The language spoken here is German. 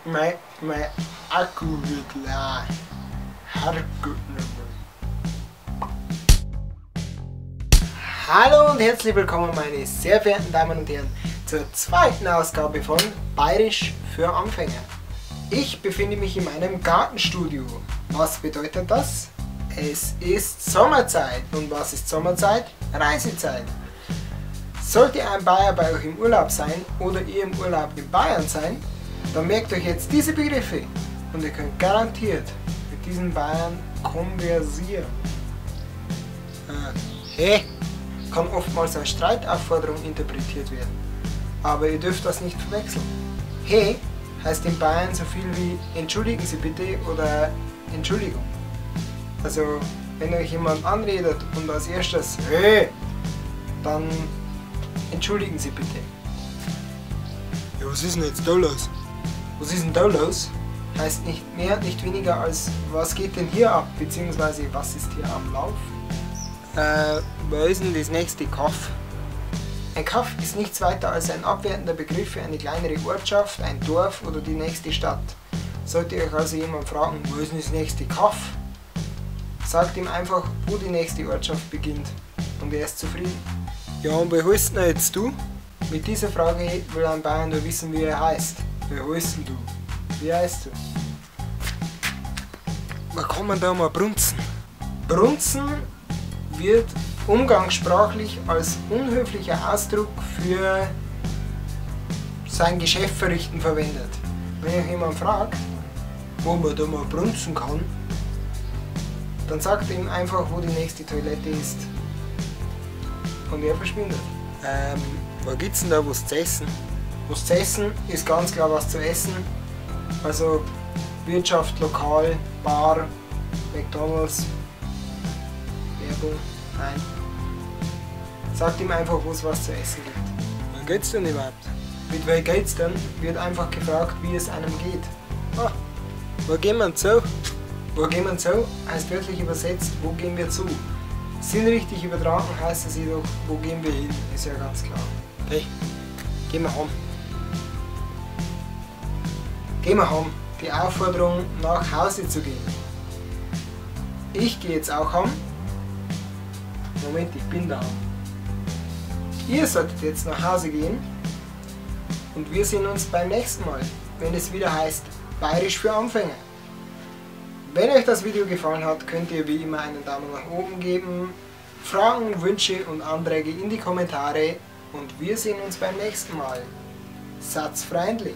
Mein Akku wird leer. Herrgott nochmal. Hallo und herzlich willkommen, meine sehr verehrten Damen und Herren, zur zweiten Ausgabe von Bayerisch für Anfänger. Ich befinde mich in meinem Gartenstudio. Was bedeutet das? Es ist Sommerzeit. Und was ist Sommerzeit? Reisezeit. Sollte ein Bayer bei euch im Urlaub sein oder ihr im Urlaub in Bayern sein, dann merkt euch jetzt diese Begriffe und ihr könnt garantiert mit diesen Bayern konversieren. Hey kann oftmals als Streitaufforderung interpretiert werden, aber ihr dürft das nicht verwechseln. Hey heißt in Bayern so viel wie entschuldigen Sie bitte oder Entschuldigung. Also wenn euch jemand anredet und als erstes hey, dann entschuldigen Sie bitte. Ja, was ist denn jetzt da los? Was ist denn da los? Heißt nicht mehr, nicht weniger als was geht denn hier ab, beziehungsweise was ist hier am Laufen? Wo ist denn das nächste Kaff? Ein Kaff ist nichts weiter als ein abwertender Begriff für eine kleinere Ortschaft, ein Dorf oder die nächste Stadt. Sollte euch also jemand fragen, wo ist denn das nächste Kaff? Sagt ihm einfach, wo die nächste Ortschaft beginnt und er ist zufrieden. Ja, und wie heißt denn jetzt du? Mit dieser Frage will ein Bayern nur wissen, wie er heißt. Wie heißt denn du? Wie heißt du? Was kann man da mal brunzen? Brunzen wird umgangssprachlich als unhöflicher Ausdruck für sein Geschäft verrichten verwendet. Wenn euch jemand fragt, wo man da mal brunzen kann, dann sagt ihm einfach, wo die nächste Toilette ist. Und er verschwindet. Wo gibt's denn da was zu essen? Was zu essen ist ganz klar was zu essen. Also Wirtschaft, Lokal, Bar, McDonalds, Werbung, nein. Sagt ihm einfach, wo es was zu essen gibt. Wann geht's denn überhaupt? Mit wem geht's denn? Wird einfach gefragt, wie es einem geht. Ah, wo gehen wir zu? Wo gehen wir zu? Heißt wörtlich übersetzt, wo gehen wir zu? Sinnrichtig übertragen heißt es jedoch, wo gehen wir hin? Ist ja ganz klar. Okay, gehen wir heim. Gehen wir heim. Die Aufforderung, nach Hause zu gehen. Ich gehe jetzt auch heim. Moment, ich bin da. Ihr solltet jetzt nach Hause gehen. Und wir sehen uns beim nächsten Mal, wenn es wieder heißt Bayerisch für Anfänger. Wenn euch das Video gefallen hat, könnt ihr wie immer einen Daumen nach oben geben, Fragen, Wünsche und Anträge in die Kommentare und wir sehen uns beim nächsten Mal. Seid freundlich!